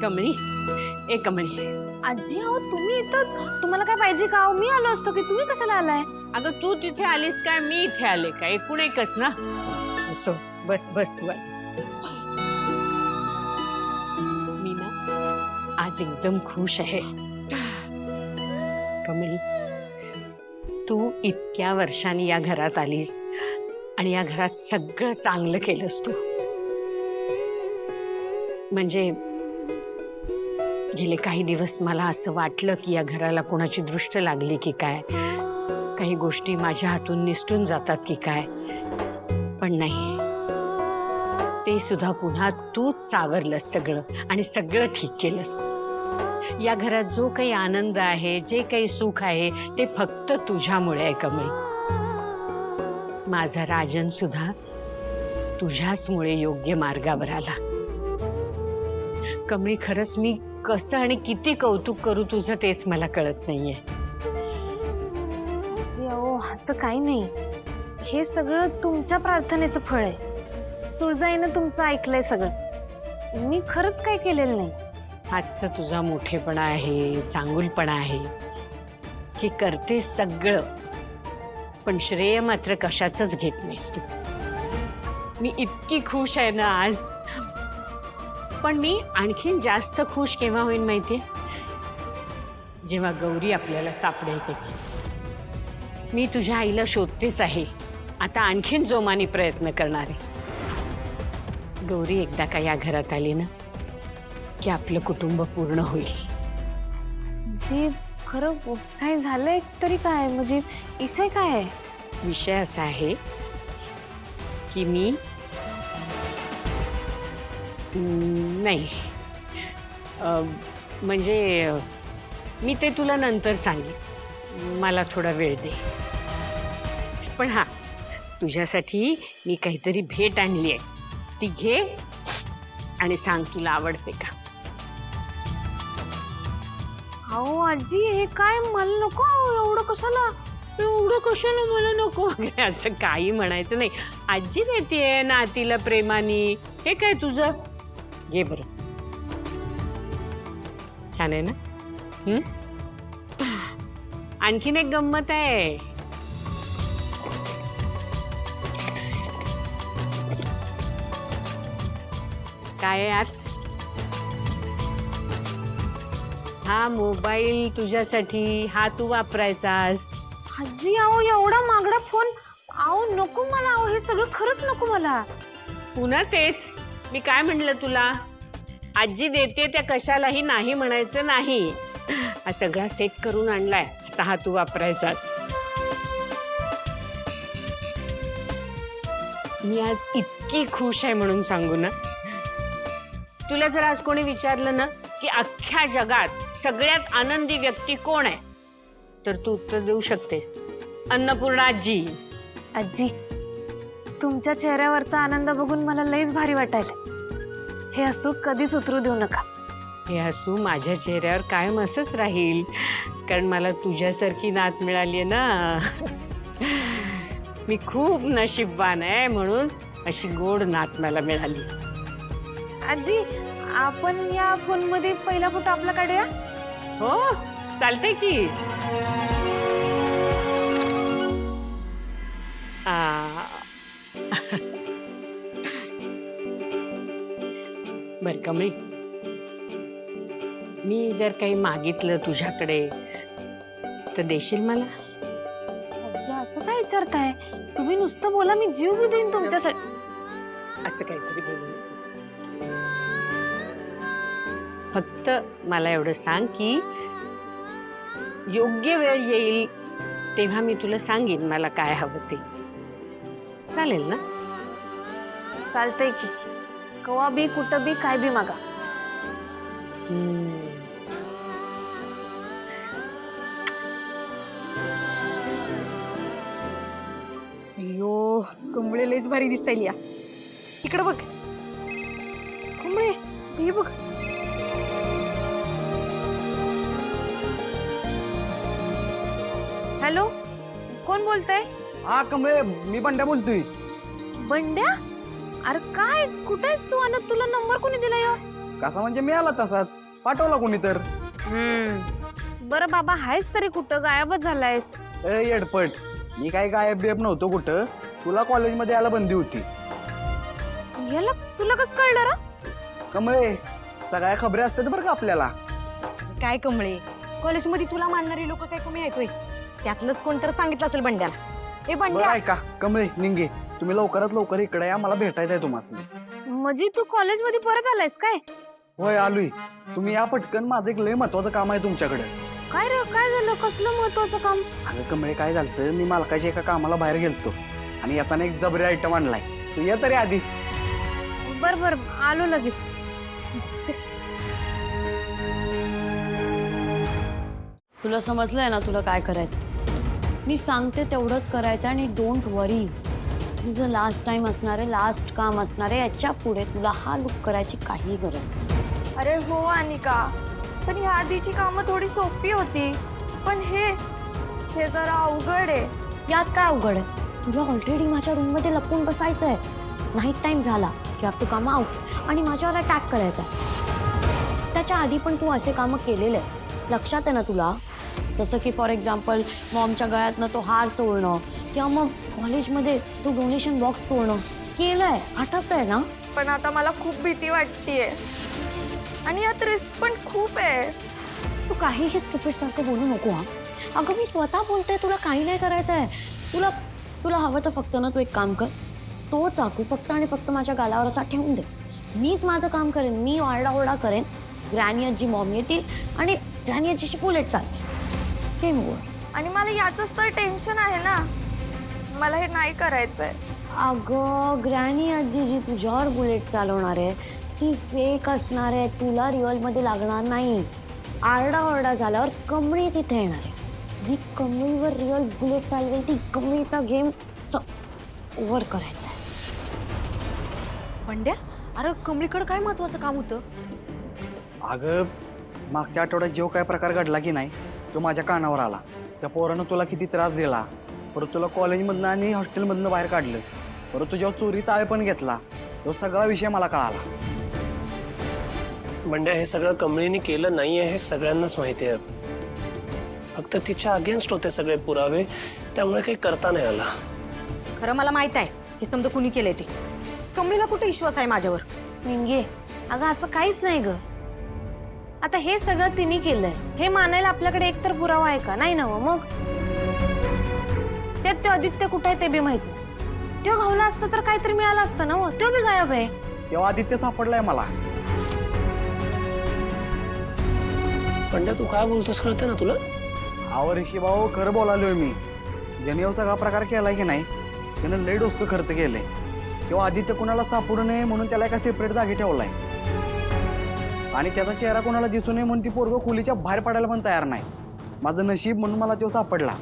कमळी, ए कमळी, आजी अहो तुम्ही इथं, तुम्हाला काय पाहिजे का? मी आलो असतो की, तुम्ही कशाला आलाय? अगं तू तिथे आलीस काय, मी इथे आले काय, एकूण एकच ना. असो, बस बस तू आज. मी ना आज एकदम खुश आहे. कमळी, तू इतक्या वर्षांनी या घरात आलीस आणि या घरात सगळं चांगलं केलंस तू. म्हणजे गेले काही दिवस मला असं वाटलं की या घराला कोणाची दृष्ट लागली की काय, काही गोष्टी माझ्या हातून निसटून जातात की काय, पण नाही, ते सुद्धा पुन्हा तूच सावरलंस सगळं आणि सगळं ठीक केलंस. या घरात जो काही आनंद आहे, जे काही सुख आहे, ते फक्त तुझ्यामुळे आहे कमळी. माझा राजन सुद्धा तुझ्याचमुळे योग्य मार्गावर आला. कमळी, खरंच मी कसं आणि किती कौतुक करू तुझं तेच मला कळत नाहीये. आजी अहो असं काही नाही, हे सगळं तुमच्या प्रार्थनेचं फळ आहे. तुळजाईनं तुमचं ऐकलंय सगळं, मी खरंच काय केलेलं नाही. हाच तर तुझा मोठेपणा आहे, चांगुलपणा आहे की करते सगळं, पण श्रेय मात्र कशाचंच घेत नाहीस तू. मी इतकी खुश आहे ना आज, पण मी आणखीन जास्त खुश केव्हा होईन माहितीये, जेव्हा गौरी आपल्याला सापडेल तेव्हा. मी तुझ्या आईला शोधतेच आहे, आता आणखीन जोमाने प्रयत्न करणार आहे. गौरी एकदा का या घरात आली ना की आपलं कुटुंब पूर्ण होईल. जी खरं काय झालंय तरी काय, म्हणजे विषय काय आहे? विषय असा आहे की मी नाही, म्हणजे मी ते तुला नंतर सांगेन, मला थोडा वेळ दे. पण हा, तुझ्यासाठी मी काहीतरी भेट आणली आहे, ती घे आणि सांग तुला आवडते का. अहो आजी हे काय, मला नको एवढं कशाला. एवढं कशाला मला नको असं काही म्हणायचं नाही. आजी देते नातीला प्रेमाने, हे काय तुझं, घे बरं. छान आहे ना. आणखीन एक गंमत आहे. काय आहे यात? हा मोबाईल तुझ्यासाठी, हा तू वापरायचास. आजी अहो एवढा महागडा फोन, अहो नको मला, अहो हे सगळं खरंच नको मला. पुन्हा तेच, मी काय म्हणलं तुला, आजी देते त्या कशालाही नाही म्हणायचं नाही. हा सगळा सेट करून आणलाय, आता हा तू वापरायचास. मी आज इतकी खुश आहे म्हणून सांगू ना. तुला जर आज कोणी विचारलं ना की अख्ख्या जगात सगळ्यात आनंदी व्यक्ती कोण आहे, तर तू उत्तर देऊ शकतेस, अन्नपूर्णा आजी. आजी तुमच्या चेहऱ्यावरचा आनंद बघून मला लईच भारी वाटायला. हे हसू कधीच उतरू देऊ नका. हे हसू माझ्या चेहऱ्यावर कायम असंच राहील, कारण मला तुझ्यासारखी नात मिळाली आहे ना. मी खूप नशीबवान आहे म्हणून अशी गोड नात मला मिळाली. आजी आपण या फोन मध्ये पहिला फोटो आपला काढूया. हो चालतंय की. बर कमळी, मी जर काही मागितलं तुझ्याकडे तर देशील मला? आजी असं काय विचारताय तुम्ही, नुसतं बोला, मी जीव बी देईन तुमच्यासाठी. असं काहीतरी बोलू नकोस. फक्त मला एवढं सांग की योग्य वेळ येईल तेव्हा मी तुला सांगेन मला काय हवं ते. चालेल ना? चालतंय की, कवा बी कुठं बी काय बी मागा. अयो कुंबळे लयच भारी दिसायली. इकडे बघ कुंबळे, हे बघ. हॅलो, कोण बोलतंय? हा कमळे, मी बंड्या बोलतोय. बंड्या? अरे काय कुठे आहेस तू आणि तुला नंबर कोणी दिला यो? कसा म्हणजे मिळाला तसाच पाठवला कोणी तर. बरं बाबा आहेस तरी कुठं गायबच झालायस? येडपट मी काय गायब बियब नव्हतो कुठं. तुला कॉलेजमध्ये यायला बंदी होती. याला तुला कसं कळलं रा? कमळे सगळ्या खबरी असतात बरं का आपल्याला. काय कमळे, कॉलेजमध्ये तुला मानणारी लोक काय कमी आहेत होय? त्यातलंच कोणतर सांगितलं असेल बंड्याला. ए बरं बंड्या, ऐका कमळे निंगे, तुम्ही लवकरात लवकर इकडे या, मला भेटायचंय तुम्हाला. म्हणजे तू कॉलेजमध्ये परत आलायस काय? होय आलोय. तुम्ही या पटकन, माझं एक लय महत्वाचं काम आहे तुमच्याकडे. काय रे काय झालं? कसलं महत्वाचं काम? अगं कमळे काय झालं, मी मालकाच्या एका कामाला बाहेर गेलतो आणि येताना एक जबरी आयटम आणलाय. तू ये तरी आधी. बर बर आलो लगेच. तुला समजलंय ना तुला काय करायचं. मी सांगते तेवढंच करायचं आणि डोंट वरी. तुझं लास्ट टाइम असणार आहे, लास्ट काम असणार आहे. याच्या पुढे तुला हा लुक करायची काही गरज नाही. अरे हो अनिका, पण ह्या आधीची कामं थोडी सोपी होती, पण हे जरा अवघड आहे. यात काय अवघड आहे? तुला ऑलरेडी माझ्या रूममध्ये लपून बसायचं आहे. नाईट टाइम झाला की तू काम आउट आणि माझ्यावर अटॅक करायचा. त्याच्या आधी पण तू असे कामं केलेले लक्षात आहे ना तुला? जसं की फॉर एक्झाम्पल मॉमच्या गळ्यातनं तो हार चोरणं किंवा मग कॉलेजमध्ये तू डोनेशन बॉक्स चोरणं केलंय. आठवतंय ना? पण आता मला खूप भीती वाटतेय आणि यात रिस्क पण खूप आहे. तू काहीही स्टुपिड सारखं बोलू नको. हा अगं मी स्वतः बोलते, तुला काही नाही करायचं आहे. तुला तुला हवं तर फक्त ना तू एक काम कर, तो चाकू फक्त आणि फक्त माझ्या गालावर असा ठेवून दे. मीच माझं काम करेन. मी ओरडा करेन. ग्रॅनी आजी मॉम येतील आणि ग्रॅनी आजीशी बुलेट चालवेल. Game over. आणि मला याचंच तर टेन्शन आहे ना. मला हे नाही करायचंय. अगं ग्रॅनी आजी जी तुझ्यावर बुलेट चालवणार आहे ती फेक असणार आहे. तुला रिअलमध्ये लागणार नाही. आरडाओरडा झाल्यावर कमळी तिथे येणार आहे. मी कमळीवर रिअल बुलेट चालवेल. ती कमळीचा गेम ओव्हर करायचा आहे. बंड्या, अरे कमळीकडे काय महत्वाचं काम होतं? अगं मागच्या आठवड्यात जो काय प्रकार घडला की नाही तो माझ्या कानावर आला. त्या पोरानं तुला किती त्रास दिला, परत तुला कॉलेजमधनं आणि हॉस्टेलमधनं बाहेर काढलं, परत तुझ्यावर चोरीचा आळ पण घेतला. तो सगळा विषय मला कळाला. बंड्या, हे सगळं कमळीने केलं नाहीये हे सगळ्यांनाच माहिती आहे. फक्त तिच्या अगेन्स्ट होते सगळे पुरावे, त्यामुळे काही करता नाही आला. खरं मला माहित आहे हे समजा कुणी केलंय ते. कमळीला कुठे विश्वास आहे माझ्यावर? निंगे अगं असं काहीच नाही ग. आता हे सगळं तिने केलंय हे मानायला आपल्याकडे एकतर पुरावा आहे का? नाही ना मग. त्यात तो आदित्य कुठे आहे ते बी माहित नाही. तो घावला असता तर काहीतरी मिळालं असतं ना. तो बी गायब आहे. तेव्हा आदित्य सापडलाय मला. बंड्या, तू काय बोलतोस कळतं ना तुला? अहो ऋषी भाऊ, खरं बोलालोय मी. ज्याने सगळा प्रकार केलाय की नाही त्यानं लय डोसकं खर्च केलंय. किंवा आदित्य कुणाला सापडू नये म्हणून त्याला एका सेपरेट जागी ठेवलाय आणि त्याचा चेहरा कोणाला दिसू नये म्हणून ती पोरगं खोलीच्या बाहेर पडायला पण तयार नाही. माझं नशीब म्हणून मला तो सापडला.